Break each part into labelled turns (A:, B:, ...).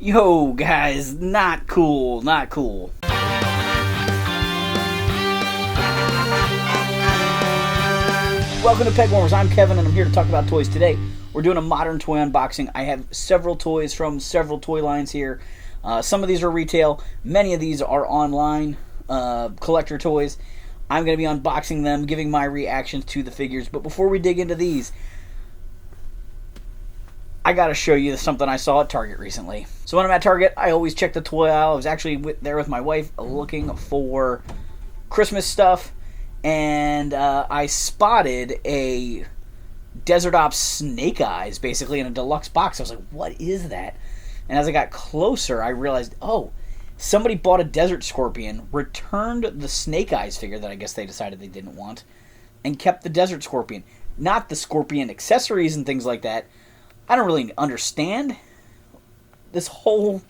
A: Yo, guys, not cool, not cool. Welcome to Pegwarmers. I'm Kevin, and I'm here to talk about toys today. We're doing a modern toy unboxing. I have several toys from several toy lines here. Some of these are retail. Many of these are online collector toys. I'm going to be unboxing them, giving my reactions to the figures. But before we dig into these, I gotta show you something I saw at Target recently. So when I'm at Target, I always check the toy aisle. I was actually there with my wife looking for Christmas stuff, and I spotted a Desert Ops Snake Eyes, basically in a deluxe box. I was like, what is that? And as I got closer, I realized, oh, somebody bought a Desert Scorpion, returned the Snake Eyes figure that I guess they decided they didn't want, and kept the Desert Scorpion. Not the Scorpion accessories and things like that. I don't really understand this whole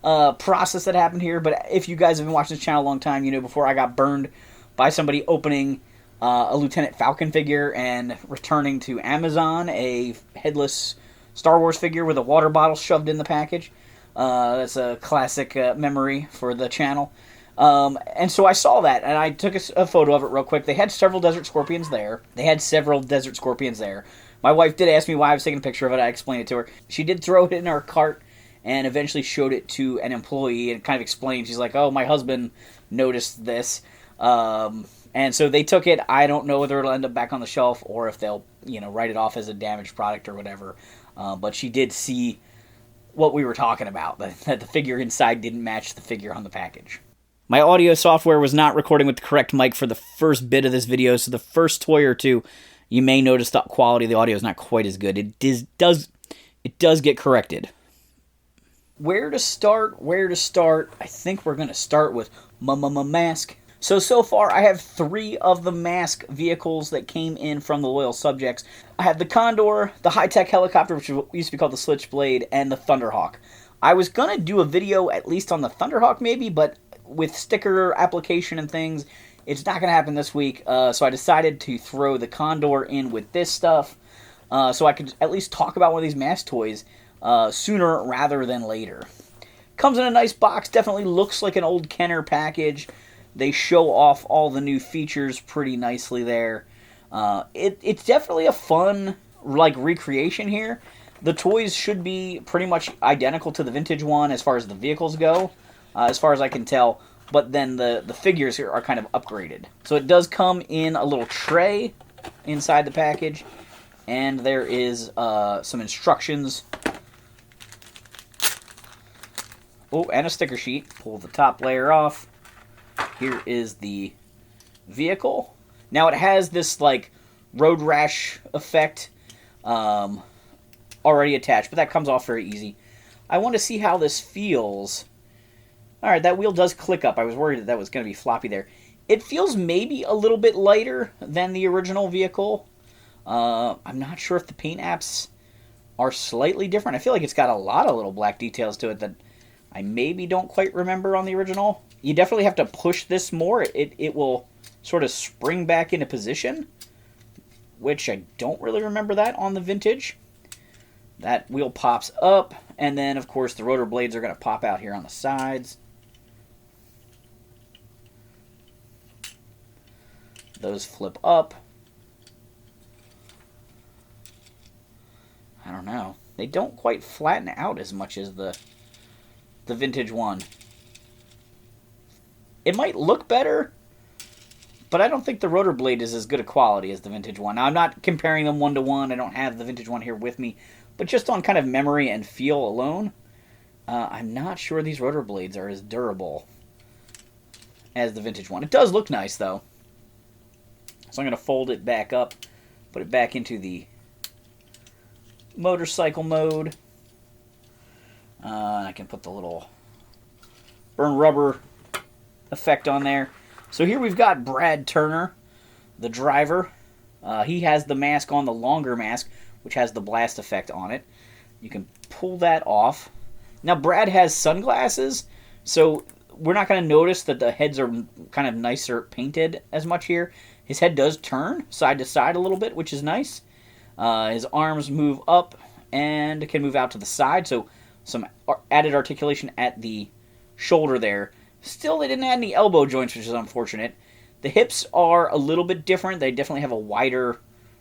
A: process that happened here, but if you guys have been watching this channel a long time, you know before I got burned by somebody opening a Lieutenant Falcon figure and returning to Amazon a headless Star Wars figure with a water bottle shoved in the package. That's a classic memory for the channel. And so I saw that, and I took a photo of it real quick. They had several Desert Scorpions there. My wife did ask me why I was taking a picture of it. I explained it to her. She did throw it in her cart and eventually showed it to an employee and kind of explained. She's like, oh, my husband noticed this. And so they took it. I don't know whether it'll end up back on the shelf or if they'll, write it off as a damaged product or whatever. But she did see what we were talking about, that the figure inside didn't match the figure on the package. My audio software was not recording with the correct mic for the first bit of this video, so the first toy or two, you may notice the quality of the audio is not quite as good. It does get corrected. Where to start? I think we're going to start with Mask. So far, I have 3 of the Mask vehicles that came in from the loyal subjects. I have the Condor, the high-tech helicopter, which used to be called the Switchblade, and the Thunderhawk. I was going to do a video at least on the Thunderhawk maybe, but with sticker application and things, it's not going to happen this week, so I decided to throw the Condor in with this stuff, so I could at least talk about one of these Mask toys sooner rather than later. Comes in a nice box, definitely looks like an old Kenner package. They show off all the new features pretty nicely there. It's definitely a fun, recreation here. The toys should be pretty much identical to the vintage one as far as the vehicles go, as far as I can tell. But then the figures here are kind of upgraded. So it does come in a little tray inside the package. And there is some instructions. Oh, and a sticker sheet. Pull the top layer off. Here is the vehicle. Now it has this, road rash effect already attached. But that comes off very easy. I want to see how this feels. Alright, that wheel does click up. I was worried that was going to be floppy there. It feels maybe a little bit lighter than the original vehicle. I'm not sure if the paint apps are slightly different. I feel like it's got a lot of little black details to it that I maybe don't quite remember on the original. You definitely have to push this more. It will sort of spring back into position, which I don't really remember that on the vintage. That wheel pops up, and then, of course, the rotor blades are going to pop out here on the sides. Those flip up. I don't know. They don't quite flatten out as much as the vintage one. It might look better, but I don't think the rotor blade is as good a quality as the vintage one. Now, I'm not comparing them one-to-one. I don't have the vintage one here with me. But just on kind of memory and feel alone, I'm not sure these rotor blades are as durable as the vintage one. It does look nice, though. So I'm going to fold it back up, put it back into the motorcycle mode. I can put the little burn rubber effect on there. So here we've got Brad Turner, the driver. He has the mask on, the longer mask, which has the blast effect on it. You can pull that off. Now, Brad has sunglasses, so we're not going to notice that the heads are kind of nicer painted as much here. His head does turn side to side a little bit, which is nice. His arms move up and can move out to the side, so some added articulation at the shoulder there. Still, they didn't add any elbow joints, which is unfortunate. The hips are a little bit different. They definitely have a wider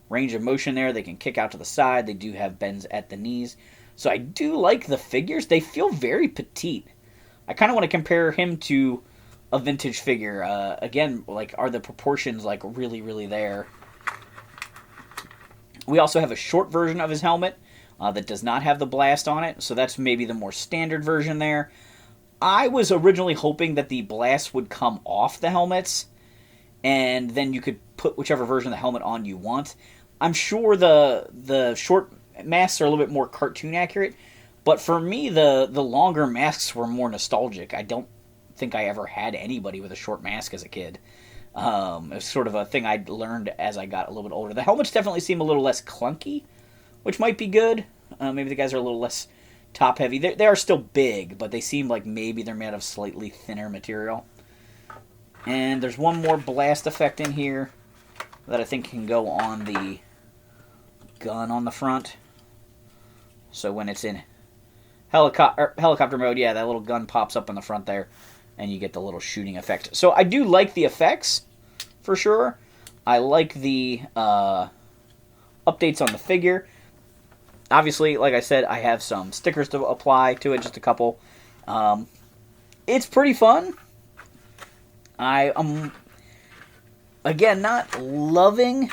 A: range of motion there. They can kick out to the side. They do have bends at the knees. So I do like the figures. They feel very petite. I kind of want to compare him to a vintage figure. Again, like, are the proportions like really, really there? We also have a short version of his helmet that does not have the blast on it. So that's maybe the more standard version there. I was originally hoping that the blast would come off the helmets, and then you could put whichever version of the helmet on you want. I'm sure the short masks are a little bit more cartoon accurate, but for me, the longer masks were more nostalgic. I don't think I ever had anybody with a short mask as a kid. It was sort of a thing I learned as I got a little bit older. The helmets definitely seem a little less clunky, which might be good. Maybe the guys are a little less top heavy. They are still big, but they seem like maybe they're made of slightly thinner material. And there's one more blast effect in here that I think can go on the gun on the front. So when it's in helicopter mode, yeah, that little gun pops up on the front there, and you get the little shooting effect. So I do like the effects, for sure. I like the updates on the figure. Obviously, like I said, I have some stickers to apply to it, just a couple. It's pretty fun. I am, again, not loving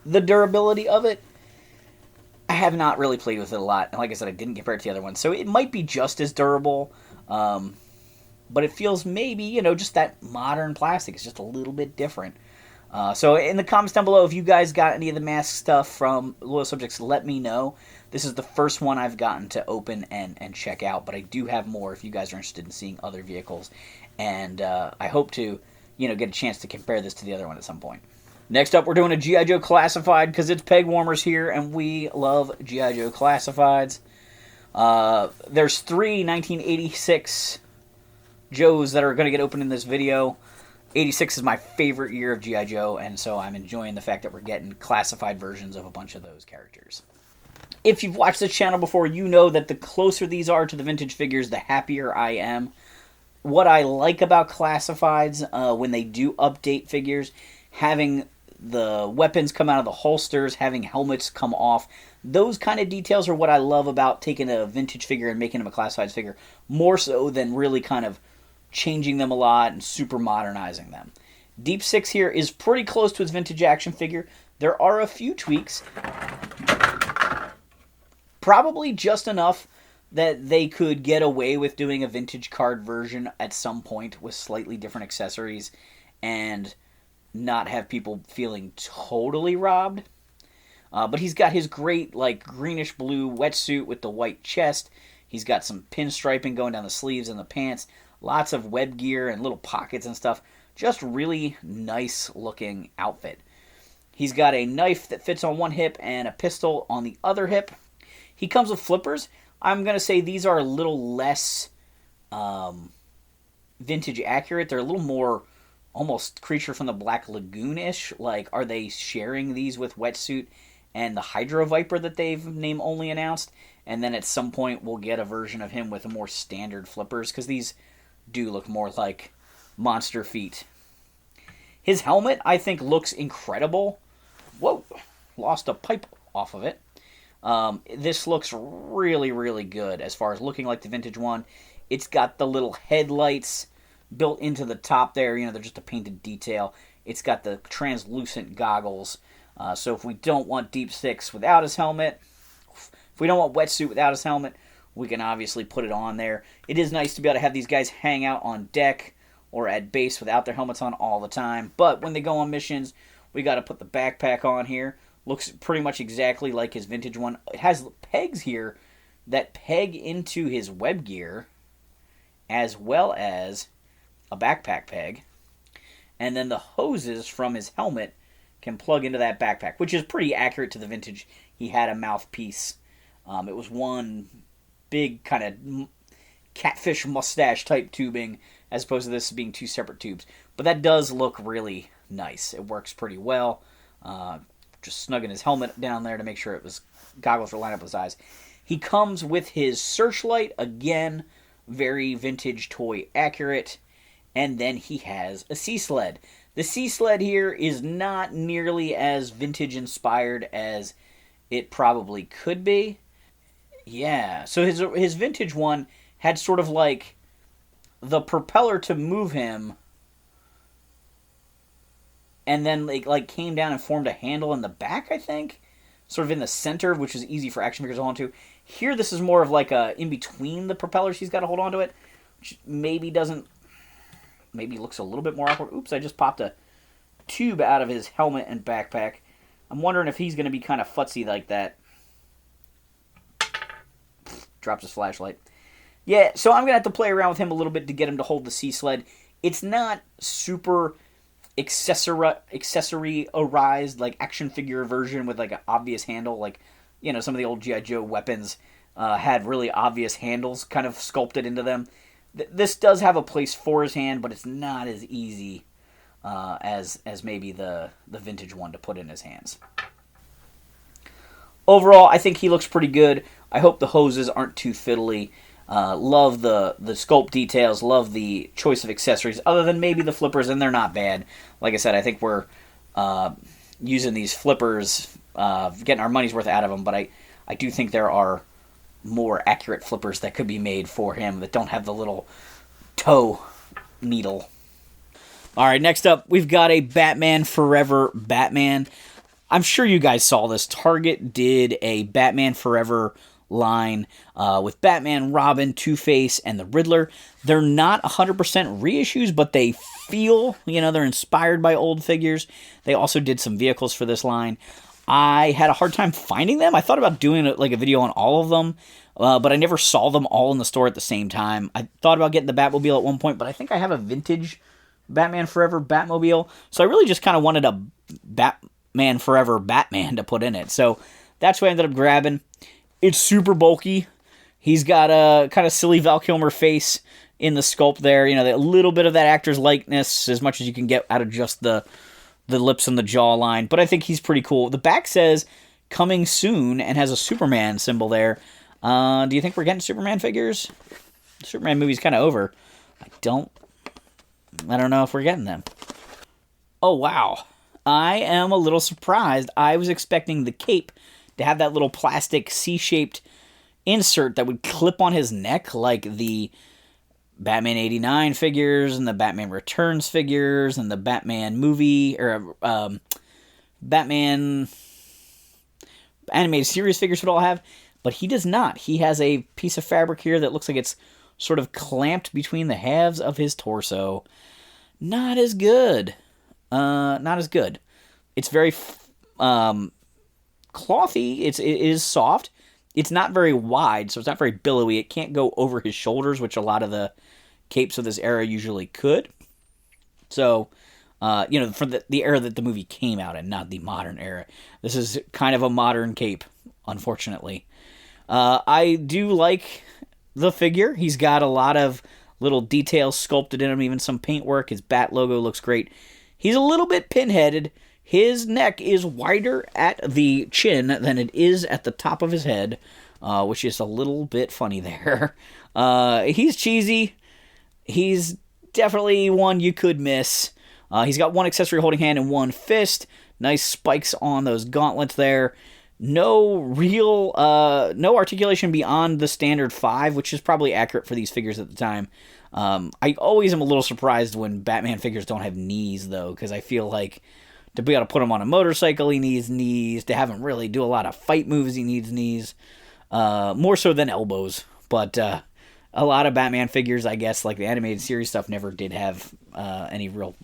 A: the durability of it. I have not really played with it a lot. And like I said, I didn't compare it to the other one. So it might be just as durable. But it feels maybe, just that modern plastic. It's just a little bit different. So in the comments down below, if you guys got any of the mask stuff from Loyal Subjects, let me know. This is the first one I've gotten to open and check out, but I do have more if you guys are interested in seeing other vehicles. And I hope to, get a chance to compare this to the other one at some point. Next up, we're doing a GIJoe Classified, because it's Pegwarmers here, and we love GIJoe Classifieds. There's 3 1986 Joes that are going to get opened in this video. 86 is my favorite year of G.I. Joe, and so I'm enjoying the fact that we're getting classified versions of a bunch of those characters. If you've watched this channel before, you know that the closer these are to the vintage figures, the happier I am. What I like about classifieds, when they do update figures, having the weapons come out of the holsters, having helmets come off, those kind of details are what I love about taking a vintage figure and making them a classified figure, more so than really kind of changing them a lot and super modernizing them. Deep Six here is pretty close to its vintage action figure. There are a few tweaks. Probably just enough that they could get away with doing a vintage card version at some point with slightly different accessories and not have people feeling totally robbed. But he's got his great greenish blue wetsuit with the white chest. He's got some pinstriping going down the sleeves and the pants. Lots of web gear and little pockets and stuff. Just really nice looking outfit. He's got a knife that fits on one hip and a pistol on the other hip. He comes with flippers. I'm going to say these are a little less vintage accurate. They're a little more almost Creature from the Black Lagoon-ish. Like, are they sharing these with Wetsuit and the Hydro Viper that they've name only announced? And then at some point we'll get a version of him with more standard flippers, because these do look more like monster feet. His helmet, I think, looks incredible. Whoa, lost a pipe off of it. This looks really, really good as far as looking like the vintage one. It's got the little headlights built into the top there. They're just a painted detail. It's got the translucent goggles. So if we don't want Deep Six without his helmet, if we don't want Wetsuit without his helmet, we can obviously put it on there. It is nice to be able to have these guys hang out on deck or at base without their helmets on all the time. But when they go on missions, we got to put the backpack on here. Looks pretty much exactly like his vintage one. It has pegs here that peg into his web gear, as well as a backpack peg. And then the hoses from his helmet can plug into that backpack, which is pretty accurate to the vintage. He had a mouthpiece. It was one big kind of catfish mustache type tubing, as opposed to this being two separate tubes. But that does look really nice. It works pretty well. Just snugging his helmet down there to make sure goggles were lined up with his eyes. He comes with his searchlight, again, very vintage toy accurate. And then he has a sea sled. The sea sled here is not nearly as vintage inspired as it probably could be. Yeah, so his vintage one had sort of like the propeller to move him, and then like came down and formed a handle in the back, I think, sort of in the center, which is easy for action figures to hold on to. Here, this is more of like a in between the propellers. He's got to hold on to it, which maybe looks a little bit more awkward. Oops, I just popped a tube out of his helmet and backpack. I'm wondering if he's going to be kind of futzy like that. Drops his flashlight. Yeah, so I'm going to have to play around with him a little bit to get him to hold the sea sled. It's not super accessory-arized, like action figure version with like an obvious handle. Like, you know, some of the old GIJoe weapons had really obvious handles kind of sculpted into them. This does have a place for his hand, but it's not as easy as maybe the vintage one to put in his hands. Overall, I think he looks pretty good. I hope the hoses aren't too fiddly. Love the sculpt details. Love the choice of accessories, other than maybe the flippers, and they're not bad. Like I said, I think we're using these flippers, getting our money's worth out of them, but I do think there are more accurate flippers that could be made for him that don't have the little toe needle. All right, next up, we've got a Batman Forever Batman. I'm sure you guys saw this. Target did a Batman Forever line with Batman, Robin, Two-Face, and the Riddler. They're not 100% reissues, but they feel, they're inspired by old figures. They also did some vehicles for this line. I had a hard time finding them. I thought about doing like a video on all of them, but I never saw them all in the store at the same time. I thought about getting the Batmobile at one point, but I think I have a vintage Batman Forever Batmobile, so I really just kind of wanted a Batman Forever Batman to put in it. So that's what I ended up grabbing. It's super bulky. He's got a kind of silly Val Kilmer face in the sculpt there. A little bit of that actor's likeness, as much as you can get out of just the lips and the jawline. But I think he's pretty cool. The back says coming soon and has a Superman symbol there. Do you think we're getting Superman figures? The Superman movie's kind of over. I don't know if we're getting them. Oh, wow. I am a little surprised. I was expecting the cape to have that little plastic C-shaped insert that would clip on his neck like the Batman 89 figures and the Batman Returns figures and the Batman movie, or Batman animated series figures would all have, but he does not. He has a piece of fabric here that looks like it's sort of clamped between the halves of his torso. Not as good. Not as good. It's very clothy. It is soft. It's not very wide, so it's not very billowy. It can't go over his shoulders, which a lot of the capes of this era usually could. So, for the era that the movie came out in, not the modern era. This is kind of a modern cape, unfortunately. I do like the figure. He's got a lot of little details sculpted in him, even some paintwork. His bat logo looks great. He's a little bit pinheaded. His neck is wider at the chin than it is at the top of his head, which is a little bit funny there. He's cheesy. He's definitely one you could miss. He's got one accessory holding hand and one fist. Nice spikes on those gauntlets there. No articulation beyond the standard 5, which is probably accurate for these figures at the time. I always am a little surprised when Batman figures don't have knees, though, because I feel like to be able to put him on a motorcycle, he needs knees. To have him really do a lot of fight moves, he needs knees. More so than elbows. But a lot of Batman figures, I guess, like the animated series stuff, never did have any real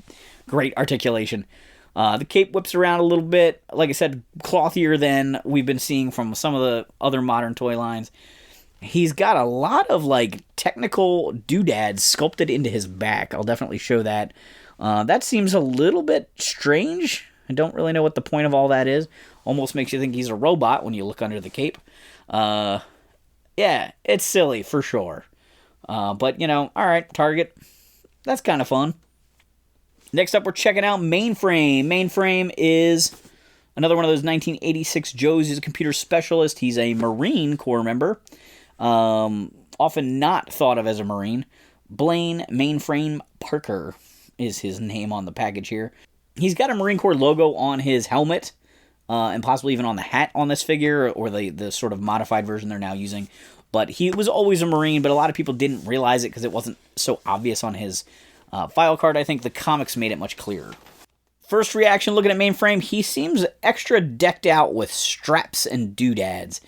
A: great articulation. The cape whips around a little bit. Like I said, clothier than we've been seeing from some of the other modern toy lines. He's got a lot of technical doodads sculpted into his back. I'll definitely show that. That seems a little bit strange. I don't really know what the point of all that is. Almost makes you think he's a robot when you look under the cape. Yeah, it's silly for sure. But, alright, Target. That's kind of fun. Next up, we're checking out Mainframe. Mainframe is Another one of those 1986 Joes. He's a computer specialist. He's a Marine Corps member. Often not thought of as a Marine. Blaine Mainframe Parker is his name on the package here. He's got a Marine Corps logo on his helmet, and possibly even on the hat on this figure, or the sort of modified version they're now using. But he was always a Marine, but a lot of people didn't realize it because it wasn't so obvious on his file card. I think the comics made it much clearer. First reaction, looking at Mainframe, he seems extra decked out with straps and doodads.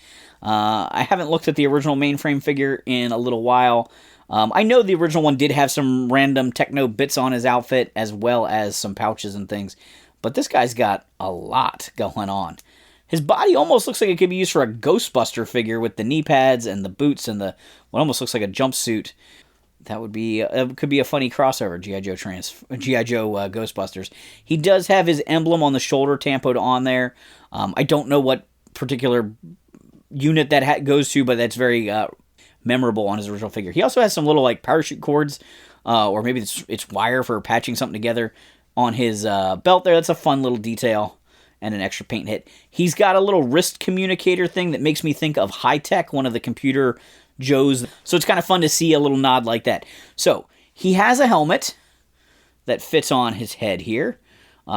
A: I haven't looked at the original Mainframe figure in a little while. I know the original one did have some random techno bits on his outfit, as well as some pouches and things. But this guy's got a lot going on. His body almost looks like it could be used for a Ghostbuster figure with the knee pads and the boots and what almost looks like a jumpsuit. That would be could be a funny crossover, GIJoe Ghostbusters. He does have his emblem on the shoulder tampoed on there. I don't know what particular unit that goes to, but that's very memorable on his original figure. He also has some little like parachute cords, or maybe it's wire for patching something together on his belt there. That's a fun little detail and an extra paint hit. He's got a little wrist communicator thing that makes me think of High Tech, one of the computer Joes. So it's kind of fun to see a little nod like that. So he has a helmet that fits on his head here,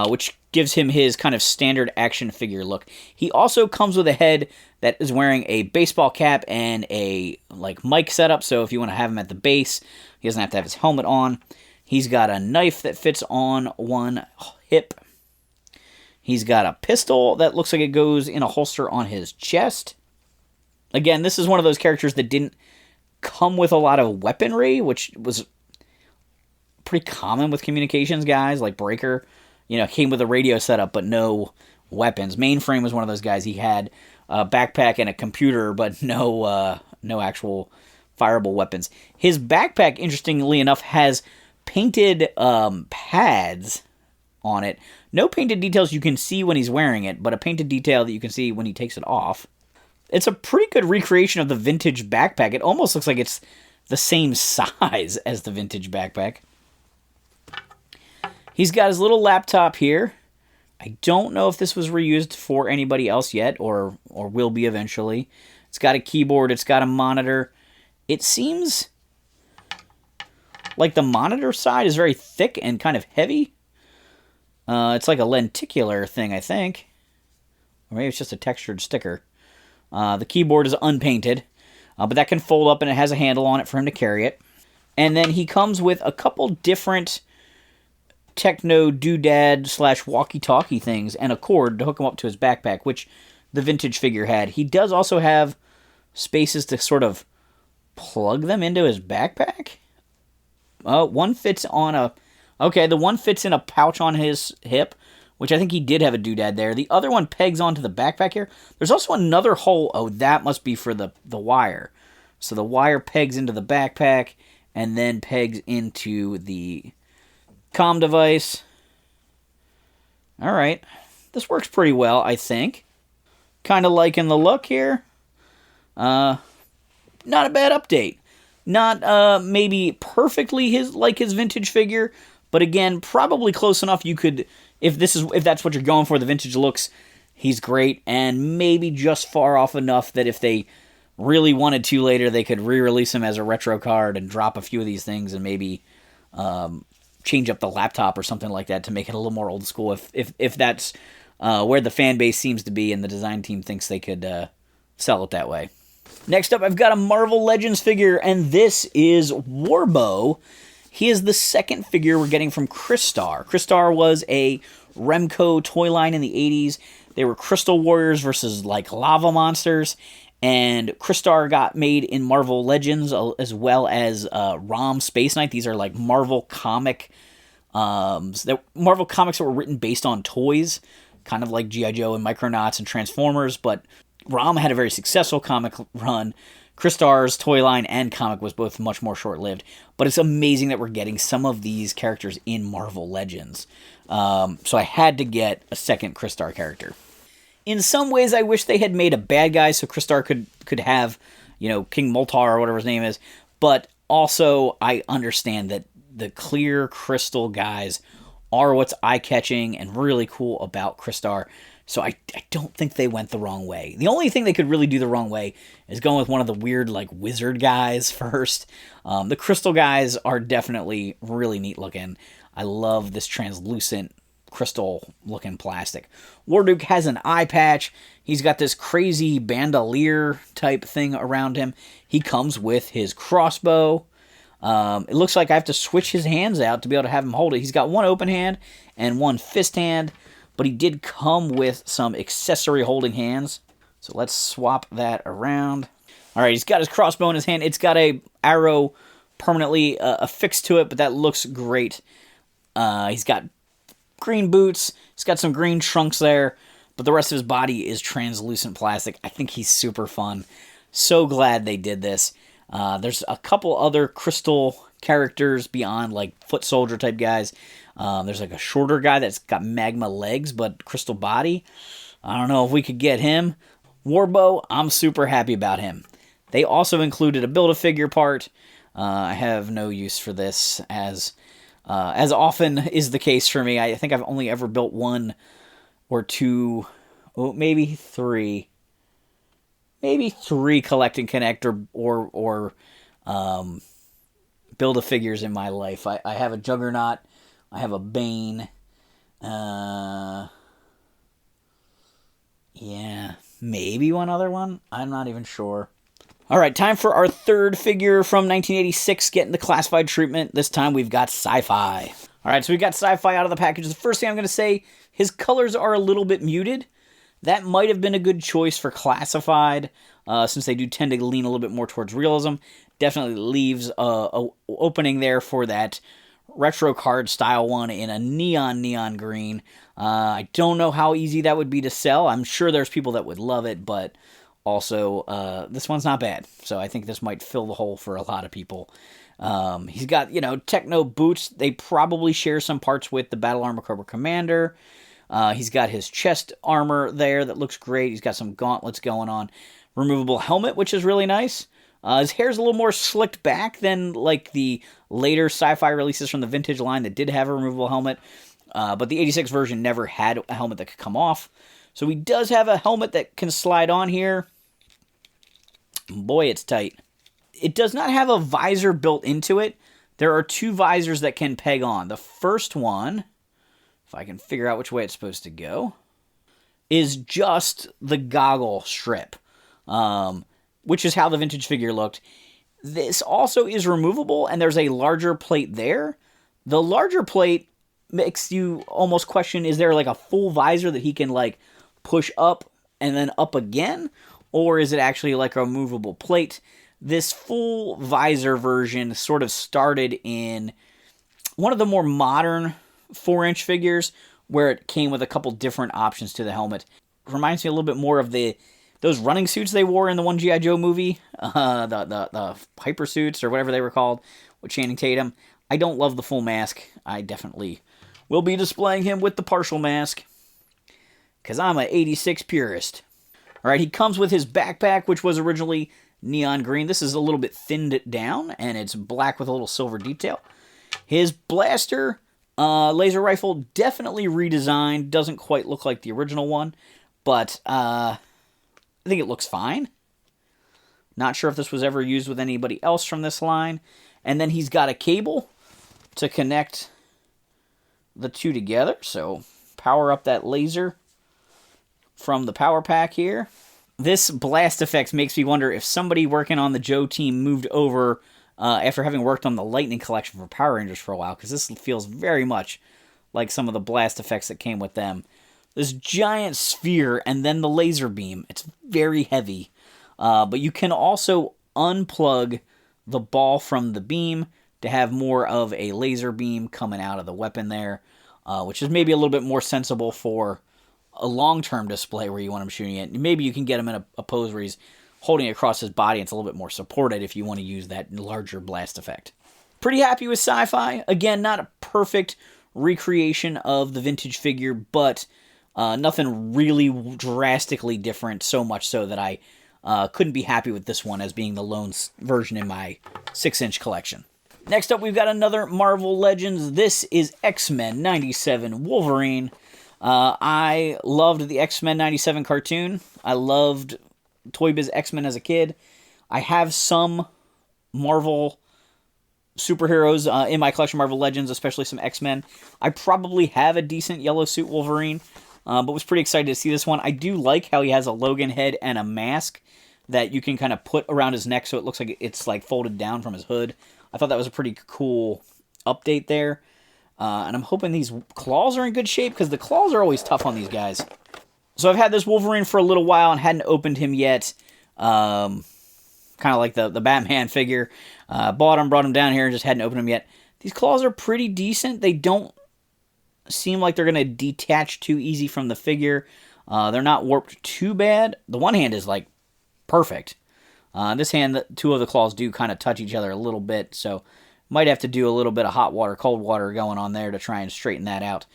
A: which gives him his kind of standard action figure look. He also comes with a head that is wearing a baseball cap and a like mic setup, so if you want to have him at the base, he doesn't have to have his helmet on. He's got a knife that fits on one hip. He's got a pistol that looks like it goes in a holster on his chest. Again, this is one of those characters that didn't come with a lot of weaponry, which was pretty common with communications guys, like Breaker. You know, came with a radio setup, but no weapons. Mainframe was one of those guys. He had a backpack and a computer, but no actual fireable weapons. His backpack, interestingly enough, has painted pads on it. No painted details you can see when he's wearing it, but a painted detail that you can see when he takes it off. It's a pretty good recreation of the vintage backpack. It almost looks like it's the same size as the vintage backpack. He's got his little laptop here. I don't know if this was reused for anybody else yet, or will be eventually. It's got a keyboard. It's got a monitor. It seems like the monitor side is very thick and kind of heavy. It's like a lenticular thing, I think. Or maybe it's just a textured sticker. The keyboard is unpainted, but that can fold up and it has a handle on it for him to carry it. And then he comes with a couple different techno doodad / walkie-talkie things and a cord to hook him up to his backpack, which the vintage figure had. He does also have spaces to sort of plug them into his backpack. One fits on a... Okay, the one fits in a pouch on his hip, which I think he did have a doodad there. The other one pegs onto the backpack here. There's also another hole. Oh, that must be for the wire. So the wire pegs into the backpack and then pegs into the comm device. All right. This works pretty well, I think. Kind of liking the look here. Not a bad update. Not maybe perfectly like his vintage figure, but again, probably close enough you could, if that's what you're going for, the vintage looks, he's great, and maybe just far off enough that if they really wanted to later, they could re-release him as a retro card and drop a few of these things and maybe change up the laptop or something like that to make it a little more old school, if that's where the fan base seems to be and the design team thinks they could sell it that way. Next up, I've got a Marvel Legends figure, and this is Warbo. He is the second figure we're getting from Crystar. Crystar was a Remco toy line in the 80s. They were Crystal Warriors versus like lava monsters, and Crystar got made in Marvel Legends as well as ROM Space Knight. These are like Marvel comics that were written based on toys, kind of like GIJoe and Micronauts and Transformers, but ROM had a very successful comic run. Crystar's toy line and comic was both much more short-lived, but it's amazing that we're getting some of these characters in Marvel Legends. So I had to get a second Crystar character. In some ways, I wish they had made a bad guy so Crystar could have, King Moltar or whatever his name is, but also I understand that the clear crystal guys are what's eye-catching and really cool about Crystar. So I don't think they went the wrong way. The only thing they could really do the wrong way is going with one of the weird, like, wizard guys first. The crystal guys are definitely really neat looking. I love this translucent crystal looking plastic. Warduke has an eye patch. He's got this crazy bandolier type thing around him. He comes with his crossbow. It looks like I have to switch his hands out to be able to have him hold it. He's got one open hand and one fist hand, but he did come with some accessory holding hands. So let's swap that around. All right, he's got his crossbow in his hand. It's got a arrow permanently affixed to it, but that looks great. He's got green boots. He's got some green trunks there, but the rest of his body is translucent plastic. I think he's super fun. So glad they did this. There's a couple other crystal characters beyond, like, foot soldier type guys. There's like a shorter guy that's got magma legs but crystal body. I don't know if we could get him. Warbo, I'm super happy about him. They also included a Build-A-Figure part. I have no use for this, as often is the case for me. I think I've only ever built one or two, maybe three collect and connect or Build-A-Figures in my life. I have a Juggernaut. I have a Bane. Yeah, maybe one other one. I'm not even sure. All right, time for our third figure from 1986 getting the classified treatment. This time we've got Sci-Fi. All right, so we got Sci-Fi out of the package. The first thing I'm going to say, his colors are a little bit muted. That might have been a good choice for classified, since they do tend to lean a little bit more towards realism. Definitely leaves a opening there for that retro card style one in a neon green. I don't know how easy that would be to sell. I'm sure there's people that would love it, but also this one's not bad. So I think this might fill the hole for a lot of people. He's got, techno boots. They probably share some parts with the Battle Armor Cobra Commander. He's got his chest armor there that looks great. He's got some gauntlets going on. Removable helmet, which is really nice. His hair's a little more slicked back than like the later Sci-Fi releases from the vintage line that did have a removable helmet. But the 86 version never had a helmet that could come off. So he does have a helmet that can slide on here. Boy, it's tight. It does not have a visor built into it. There are two visors that can peg on. The first one, if I can figure out which way it's supposed to go, is just the goggle strip, which is how the vintage figure looked. This also is removable, and there's a larger plate there. The larger plate makes you almost question, is there like a full visor that he can like push up and then up again? Or is it actually like a removable plate? This full visor version sort of started in one of the more modern 4-inch figures where it came with a couple different options to the helmet. Reminds me a little bit more of those running suits they wore in the one G.I. Joe movie, the hyper suits or whatever they were called with Channing Tatum. I don't love the full mask. I definitely will be displaying him with the partial mask because I'm an 86 purist. All right, he comes with his backpack, which was originally neon green. This is a little bit thinned down, and it's black with a little silver detail. His blaster, laser rifle, definitely redesigned. Doesn't quite look like the original one, but I think it looks fine. Not sure if this was ever used with anybody else from this line. And then he's got a cable to connect the two together. So power up that laser from the power pack here. This blast effect makes me wonder if somebody working on the Joe team moved over after having worked on the Lightning collection for Power Rangers for a while, because this feels very much like some of the blast effects that came with them. This giant sphere and then the laser beam. It's very heavy. But you can also unplug the ball from the beam to have more of a laser beam coming out of the weapon there, which is maybe a little bit more sensible for a long-term display where you want him shooting it. Maybe you can get him in a pose where he's holding it across his body and it's a little bit more supported if you want to use that larger blast effect. Pretty happy with Sci-Fi. Again, not a perfect recreation of the vintage figure, but nothing really drastically different, so much so that I couldn't be happy with this one as being the lone version in my 6-inch collection. Next up, we've got another Marvel Legends. This is X-Men 97 Wolverine. I loved the X-Men 97 cartoon. I loved Toy Biz X-Men as a kid. I have some Marvel superheroes in my collection, Marvel Legends, especially some X-Men. I probably have a decent yellow suit Wolverine, but was pretty excited to see this one. I do like how he has a Logan head and a mask that you can kind of put around his neck so it looks like it's like folded down from his hood. I thought that was a pretty cool update there. And I'm hoping these claws are in good shape, because the claws are always tough on these guys. So I've had this Wolverine for a little while and hadn't opened him yet. Kind of like the Batman figure. Bought him, brought him down here, and just hadn't opened him yet. These claws are pretty decent. They don't seem like they're going to detach too easy from the figure. They're not warped too bad. The one hand is like perfect. This hand, two of the claws do kind of touch each other a little bit, so might have to do a little bit of hot water, cold water going on there to try and straighten that out.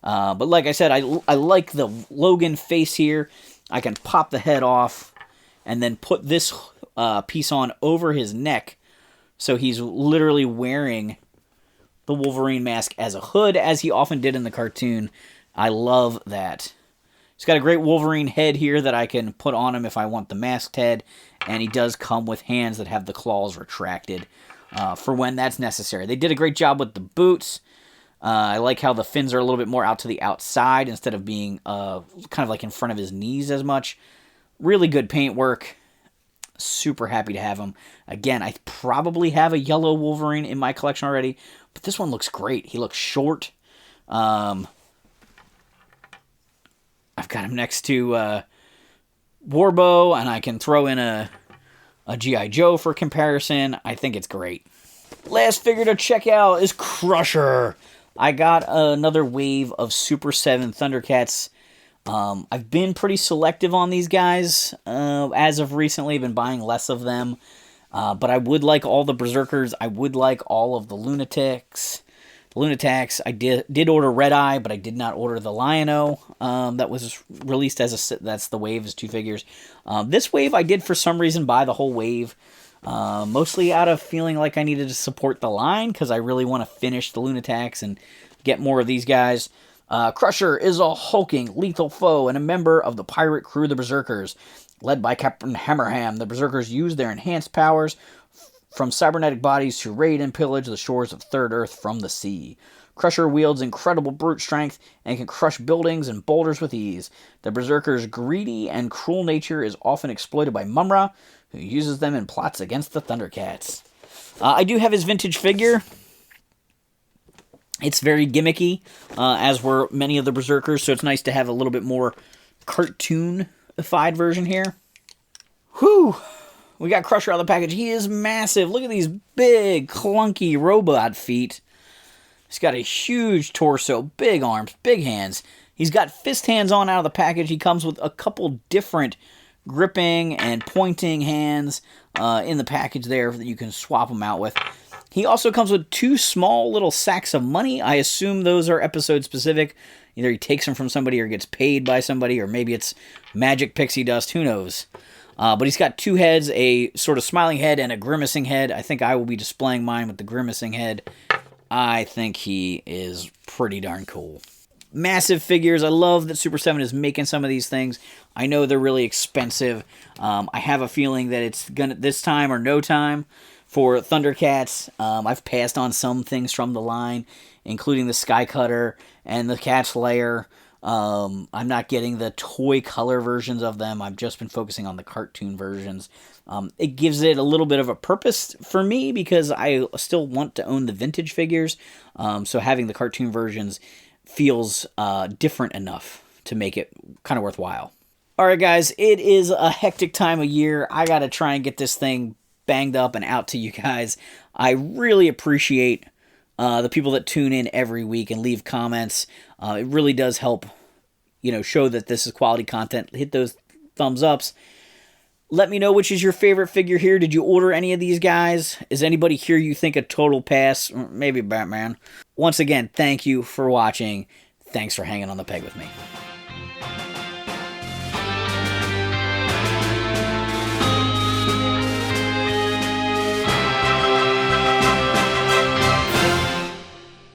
A: But like I said, I like the Logan face here. I can pop the head off and then put this piece on over his neck, so he's literally wearing the Wolverine mask as a hood, as he often did in the cartoon. I love that. He's got a great Wolverine head here that I can put on him if I want the masked head, and he does come with hands that have the claws retracted for when that's necessary. They did a great job with the boots. I like how the fins are a little bit more out to the outside instead of being kind of like in front of his knees as much. Really good paint work. Super happy to have him. Again, I probably have a yellow Wolverine in my collection already, but this one looks great. He looks short. I've got him next to Warbo, and I can throw in a G.I. Joe for comparison. I think it's great. Last figure to check out is Crusher. I got another wave of Super 7 Thundercats. I've been pretty selective on these guys as of recently. I've been buying less of them. But I would like all the Berserkers. I would like all of the Lunatics. Lunatics. I did order Red Eye, but I did not order the Lion-O that was released as that's the wave, is 2 figures. This wave I did for some reason buy the whole wave. Mostly out of feeling like I needed to support the line, because I really want to finish the Lunatics and get more of these guys. Crusher is a hulking, lethal foe and a member of the pirate crew, the Berserkers. Led by Captain Hammerham, the Berserkers use their enhanced powers from cybernetic bodies to raid and pillage the shores of Third Earth from the sea. Crusher wields incredible brute strength and can crush buildings and boulders with ease. The Berserkers' greedy and cruel nature is often exploited by Mumra, who uses them in plots against the Thundercats. I do have his vintage figure. It's very gimmicky, as were many of the Berserkers, so it's nice to have a little bit more cartoonified version here. Whew! We got Crusher out of the package. He is massive. Look at these big, clunky robot feet. He's got a huge torso, big arms, big hands. He's got fist hands on out of the package. He comes with a couple different gripping and pointing hands in the package there that you can swap them out with. He also comes with 2 small little sacks of money. I assume those are episode specific. Either he takes them from somebody or gets paid by somebody, or maybe it's magic pixie dust. Who knows? But he's got 2 heads, a sort of smiling head and a grimacing head. I think I will be displaying mine with the grimacing head. I think he is pretty darn cool. Massive figures. I love that Super 7 is making some of these things. I know they're really expensive. I have a feeling that it's gonna this time or no time for Thundercats. I've passed on some things from the line, including the Sky Cutter and the Cat's Lair. I'm not getting the toy color versions of them. I've just been focusing on the cartoon versions. It gives it a little bit of a purpose for me, because I still want to own the vintage figures. So having the cartoon versions feels different enough to make it kind of worthwhile. Alright guys, it is a hectic time of year. I gotta try and get this thing banged up and out to you guys. I really appreciate the people that tune in every week and leave comments. It really does help, show that this is quality content. Hit those thumbs ups. Let me know which is your favorite figure here. Did you order any of these guys? Is anybody here you think a total pass? Maybe Batman. Once again, thank you for watching. Thanks for hanging on the peg with me.